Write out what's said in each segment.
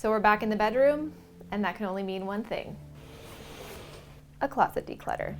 So we're back in the bedroom, and that can only mean one thing: a closet declutter.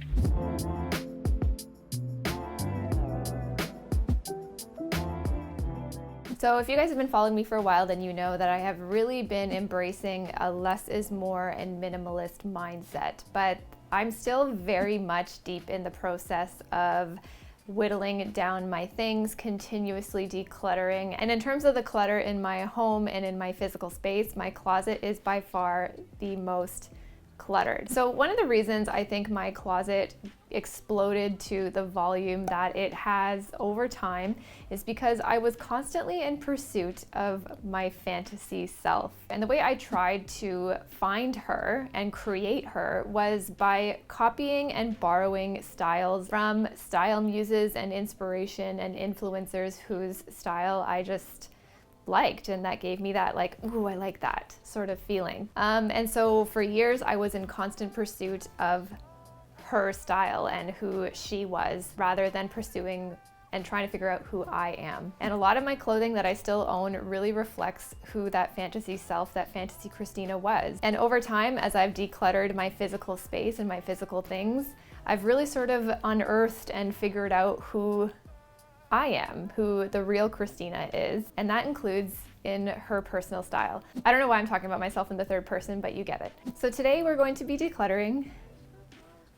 So if you guys have been following me for a while, then you know that I have really been embracing a less is more and minimalist mindset, but I'm still very much deep in the process of whittling down my things, continuously decluttering. And in terms of the clutter in my home and in my physical space, my closet is by far the most cluttered. So one of the reasons I think my closet exploded to the volume that it has over time is because I was constantly in pursuit of my fantasy self. And the way I tried to find her and create her was by copying and borrowing styles from style muses and inspiration and influencers whose style I just liked, and that gave me that like, ooh, I like that sort of feeling. And so for years I was in constant pursuit of her style and who she was, rather than pursuing and trying to figure out who I am. And a lot of my clothing that I still own really reflects who that fantasy self, that fantasy Christina was. And over time, as I've decluttered my physical space and my physical things, I've really sort of unearthed and figured out who I am, who the real Christina is, and that includes in her personal style. I don't know why I'm talking about myself in the third person, but you get it. So today we're going to be decluttering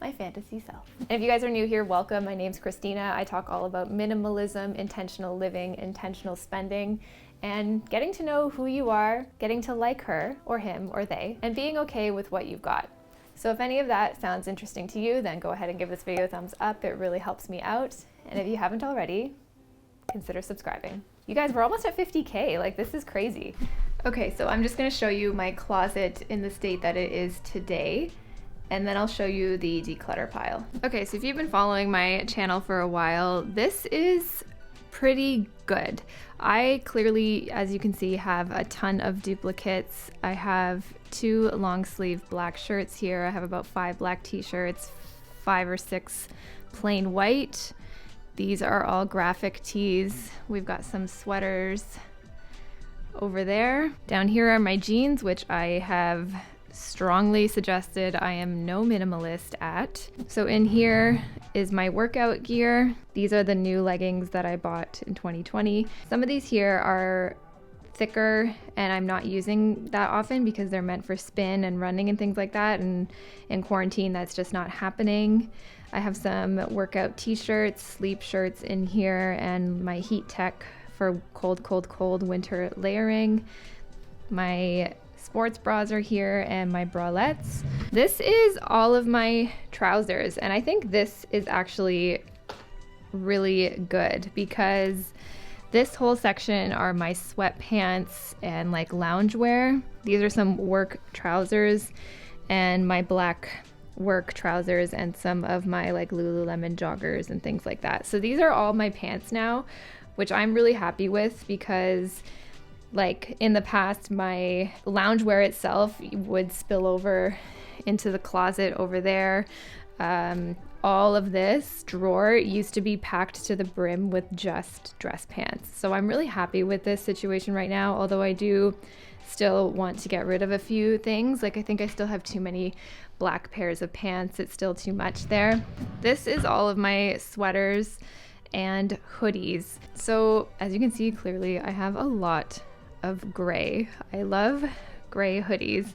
my fantasy self. And if you guys are new here, welcome. My name's Christina. I talk all about minimalism, intentional living, intentional spending, and getting to know who you are, getting to like her or him or they, and being okay with what you've got. So if any of that sounds interesting to you, then go ahead and give this video a thumbs up. It really helps me out. And if you haven't already, consider subscribing. You guys, we're almost at 50K. Like, this is crazy. Okay, so I'm just gonna show you my closet in the state that it is today, and then I'll show you the declutter pile. Okay, so if you've been following my channel for a while, this is pretty good. I clearly, as you can see, have a ton of duplicates. I have 2 long sleeve black shirts here. I have about 5 black t-shirts, 5 or 6 plain white. These are all graphic tees. We've got some sweaters over there. Down here are my jeans, which I have strongly suggested I am no minimalist at. So in here is my workout gear. These are the new leggings that I bought in 2020. Some of these here are thicker and I'm not using that often because they're meant for spin and running and things like that, and in quarantine that's just not happening. I have some workout t-shirts, sleep shirts in here, and my heat tech for cold winter layering. My sports bras are here and my bralettes. This is all of my trousers, and I think this is actually really good because this whole section are my sweatpants and like loungewear. These are some work trousers and my black work trousers and some of my like Lululemon joggers and things like that. So these are all my pants now, which I'm really happy with because like in the past my loungewear itself would spill over into the closet over there. All of this drawer used to be packed to the brim with just dress pants. So I'm really happy with this situation right now, although I do still want to get rid of a few things. Like I think I still have too many black pairs of pants. It's still too much there. This is all of my sweaters and hoodies. So as you can see clearly, I have a lot of gray. I love gray hoodies.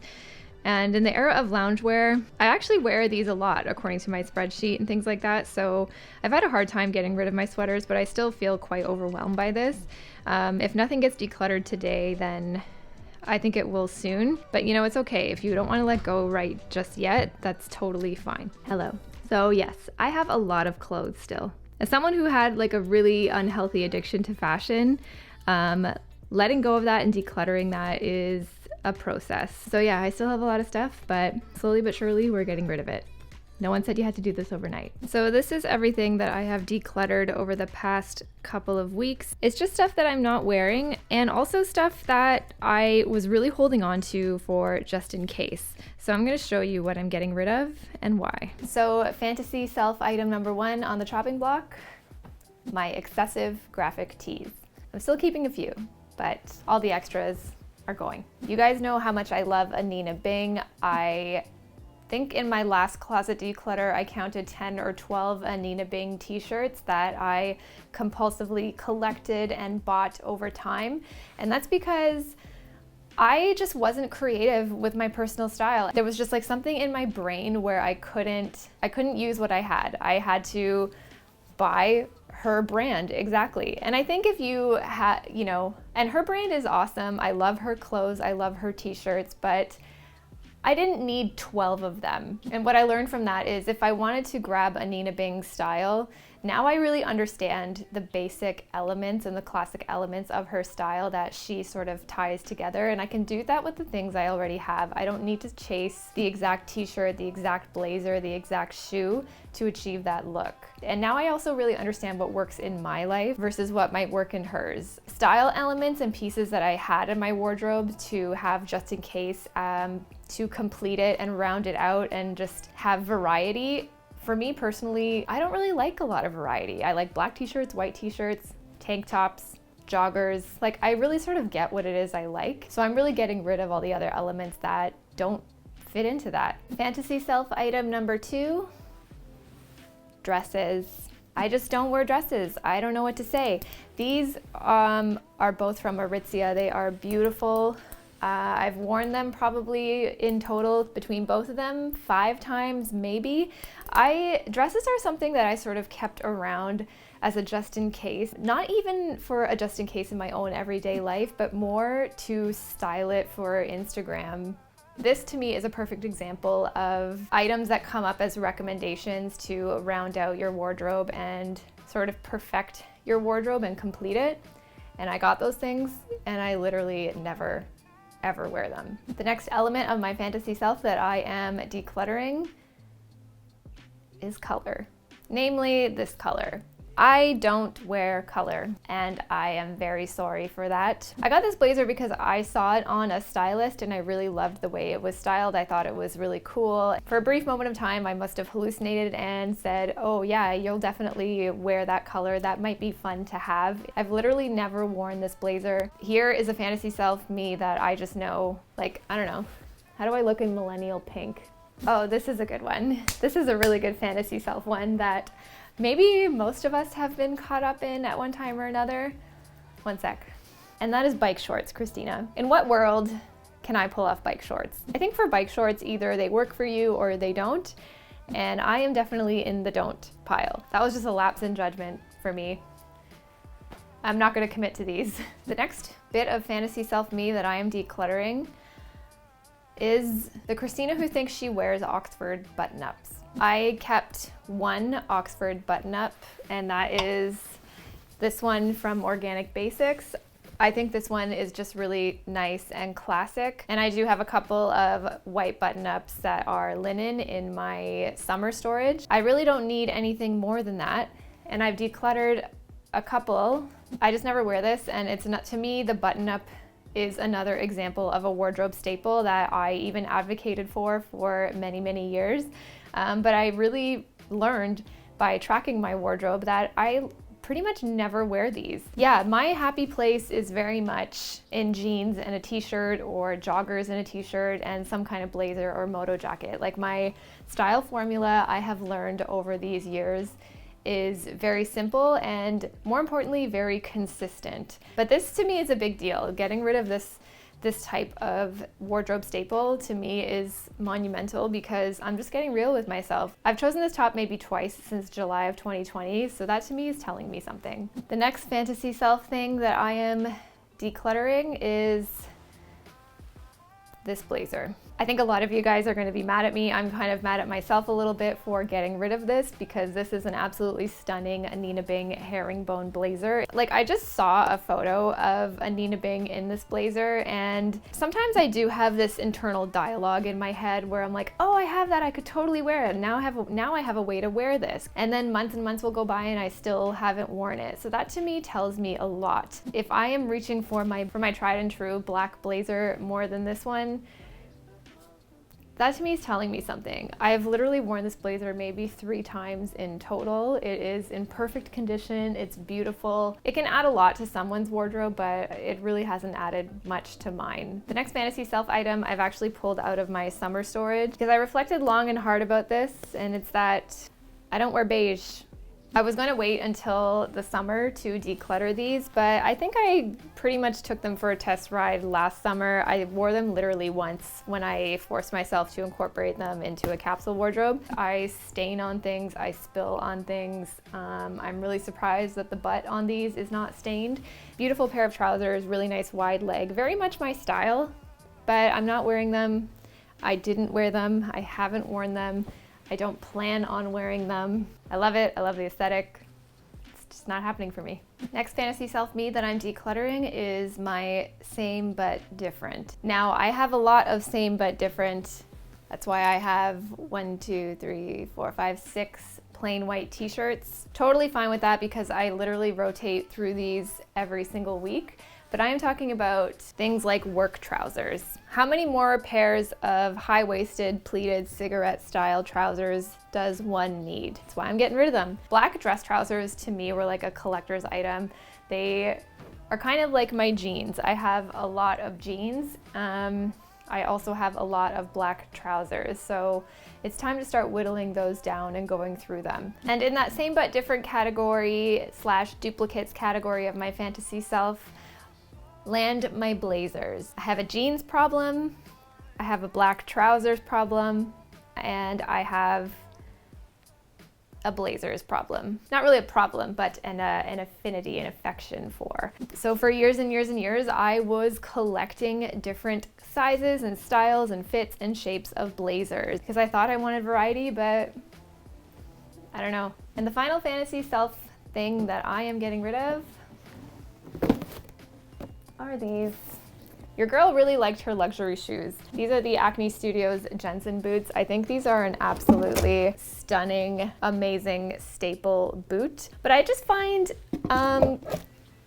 And in the era of loungewear, I actually wear these a lot according to my spreadsheet and things like that. So I've had a hard time getting rid of my sweaters, but I still feel quite overwhelmed by this. If nothing gets decluttered today, then I think it will soon. But you know, it's okay. If you don't want to let go right just yet, that's totally fine. Hello. So yes, I have a lot of clothes still. As someone who had like a really unhealthy addiction to fashion, letting go of that and decluttering that is a process. So yeah, I still have a lot of stuff, but slowly but surely we're getting rid of it. No one said you had to do this overnight. So this is everything that I have decluttered over the past couple of weeks. It's just stuff that I'm not wearing, and also stuff that I was really holding on to for just in case. So I'm gonna show you what I'm getting rid of and why. So fantasy self item number 1 on the chopping block, my excessive graphic tees. I'm still keeping a few, but all the extras are going. You guys know how much I love a Nina Bing. I think in my last closet declutter, I counted 10 or 12 Nina Bing t-shirts that I compulsively collected and bought over time. And that's because I just wasn't creative with my personal style. There was just like something in my brain where I couldn't use what I had. I had to buy her brand exactly. And I think if you had, and her brand is awesome. I love her clothes. I love her t-shirts, but I didn't need 12 of them. And what I learned from that is if I wanted to grab a Nina Bing style, now I really understand the basic elements and the classic elements of her style that she sort of ties together. And I can do that with the things I already have. I don't need to chase the exact t-shirt, the exact blazer, the exact shoe to achieve that look. And now I also really understand what works in my life versus what might work in hers. Style elements and pieces that I had in my wardrobe to have just in case, to complete it and round it out and just have variety. For me personally, I don't really like a lot of variety. I like black t-shirts, white t-shirts, tank tops, joggers. Like I really sort of get what it is I like. So I'm really getting rid of all the other elements that don't fit into that. Fantasy self item number 2, dresses. I just don't wear dresses. I don't know what to say. These are both from Aritzia. They are beautiful. I've worn them probably in total between both of them 5 times maybe. Dresses are something that I sort of kept around as a just in case, not even for a just in case in my own everyday life, but more to style it for Instagram. This to me is a perfect example of items that come up as recommendations to round out your wardrobe and sort of perfect your wardrobe and complete it. And I got those things and I literally never ever wear them. The next element of my fantasy self that I am decluttering is color, namely this color. I don't wear color and I am very sorry for that. I got this blazer because I saw it on a stylist and I really loved the way it was styled. I thought it was really cool. For a brief moment of time, I must have hallucinated and said, oh yeah, you'll definitely wear that color. That might be fun to have. I've literally never worn this blazer. Here is a fantasy self me that I just know, like, I don't know. How do I look in millennial pink? Oh, this is a good one. This is a really good fantasy self one that maybe most of us have been caught up in at one time or another. One sec. And that is bike shorts, Christina. In what world can I pull off bike shorts? I think for bike shorts, either they work for you or they don't. And I am definitely in the don't pile. That was just a lapse in judgment for me. I'm not gonna commit to these. The next bit of fantasy self me that I am decluttering is the Christina who thinks she wears Oxford button-ups. I kept one Oxford button-up, and that is this one from Organic Basics. I think this one is just really nice and classic. And I do have a couple of white button-ups that are linen in my summer storage. I really don't need anything more than that. And I've decluttered a couple. I just never wear this, and it's not, to me, the button-up is another example of a wardrobe staple that I even advocated for many, many years. But I really learned by tracking my wardrobe that I pretty much never wear these. Yeah, my happy place is very much in jeans and a t-shirt, or joggers and a t-shirt and some kind of blazer or moto jacket. Like, my style formula I have learned over these years is very simple and, more importantly, very consistent. But this to me is a big deal. Getting rid of this type of wardrobe staple to me is monumental because I'm just getting real with myself. I've chosen this top maybe twice since July of 2020, so that to me is telling me something. The next fantasy self thing that I am decluttering is this blazer. I think a lot of you guys are going to be mad at me. I'm kind of mad at myself a little bit for getting rid of this because this is an absolutely stunning Nina Bing herringbone blazer. Like, I just saw a photo of a Nina Bing in this blazer, and sometimes I do have this internal dialogue in my head where I'm like, oh, I have that, I could totally wear it. Now I have a way to wear this. And then months and months will go by and I still haven't worn it. So that to me tells me a lot. If I am reaching for my tried and true black blazer more than this one, That to me is telling me something. I've literally worn this blazer maybe 3 times in total. It is in perfect condition, it's beautiful. It can add a lot to someone's wardrobe, but it really hasn't added much to mine. The next fantasy self item I've actually pulled out of my summer storage because I reflected long and hard about this, and it's that I don't wear beige. I was going to wait until the summer to declutter these, but I think I pretty much took them for a test ride last summer. I wore them literally once when I forced myself to incorporate them into a capsule wardrobe. I stain on things, I spill on things. I'm really surprised that the butt on these is not stained. Beautiful pair of trousers, really nice wide leg, very much my style, but I'm not wearing them. I didn't wear them, I haven't worn them. I don't plan on wearing them. I love it, I love the aesthetic. It's just not happening for me. Next fantasy self me that I'm decluttering is my same but different. Now I have a lot of same but different. That's why I have 6 plain white t-shirts. Totally fine with that because I literally rotate through these every single week. But I am talking about things like work trousers. How many more pairs of high-waisted, pleated, cigarette-style trousers does one need? That's why I'm getting rid of them. Black dress trousers to me were like a collector's item. They are kind of like my jeans. I have a lot of jeans. I also have a lot of black trousers. So it's time to start whittling those down and going through them. And in that same but different category / duplicates category of my fantasy self, land my blazers. I have a jeans problem, I have a black trousers problem, and I have a blazers problem. Not really a problem, but an affinity and affection for. So for years and years and years, I was collecting different sizes and styles and fits and shapes of blazers because I thought I wanted variety, but I don't know. And the final fantasy self thing that I am getting rid of are these. Your girl really liked her luxury shoes. These are the Acne Studios Jensen boots. I think these are an absolutely stunning, amazing staple boot, but I just find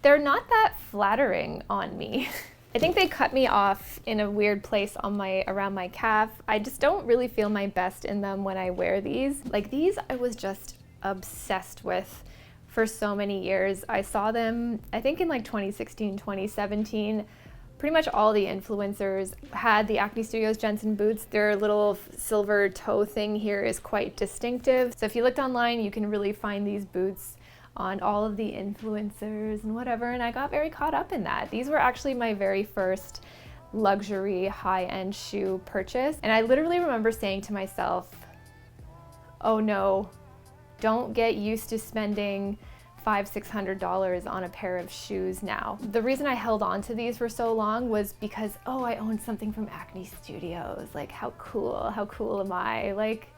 they're not that flattering on me. I think they cut me off in a weird place on around my calf. I just don't really feel my best in them when I wear these. Like these I was just obsessed with for so many years. I saw them, I think in like 2016, 2017, pretty much all the influencers had the Acne Studios Jensen boots. Their little silver toe thing here is quite distinctive. So if you looked online, you can really find these boots on all of the influencers and whatever, and I got very caught up in that. These were actually my very first luxury high-end shoe purchase, and I literally remember saying to myself, oh no, don't get used to spending $500–600 on a pair of shoes now. The reason I held on to these for so long was because, oh, I owned something from Acne Studios. Like, how cool am I? Like,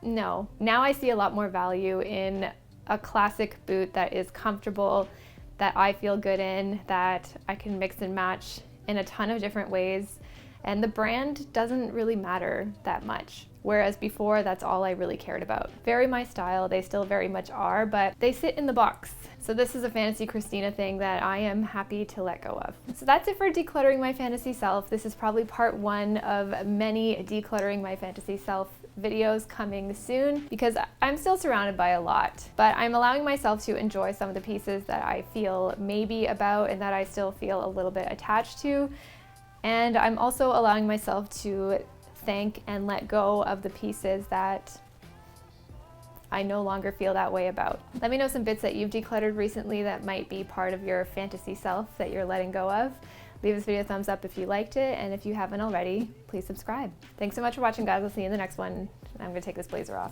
no. Now I see a lot more value in a classic boot that is comfortable, that I feel good in, that I can mix and match in a ton of different ways. And the brand doesn't really matter that much. Whereas before, that's all I really cared about. Very my style, they still very much are, but they sit in the box. So this is a Fantasy Christina thing that I am happy to let go of. So that's it for Decluttering My Fantasy Self. This is probably part 1 of many Decluttering My Fantasy Self videos coming soon because I'm still surrounded by a lot, but I'm allowing myself to enjoy some of the pieces that I feel maybe about and that I still feel a little bit attached to. And I'm also allowing myself to thank and let go of the pieces that I no longer feel that way about. Let me know some bits that you've decluttered recently that might be part of your fantasy self that you're letting go of. Leave this video a thumbs up if you liked it, and if you haven't already, please subscribe. Thanks so much for watching, guys. I'll see you in the next one. I'm gonna take this blazer off.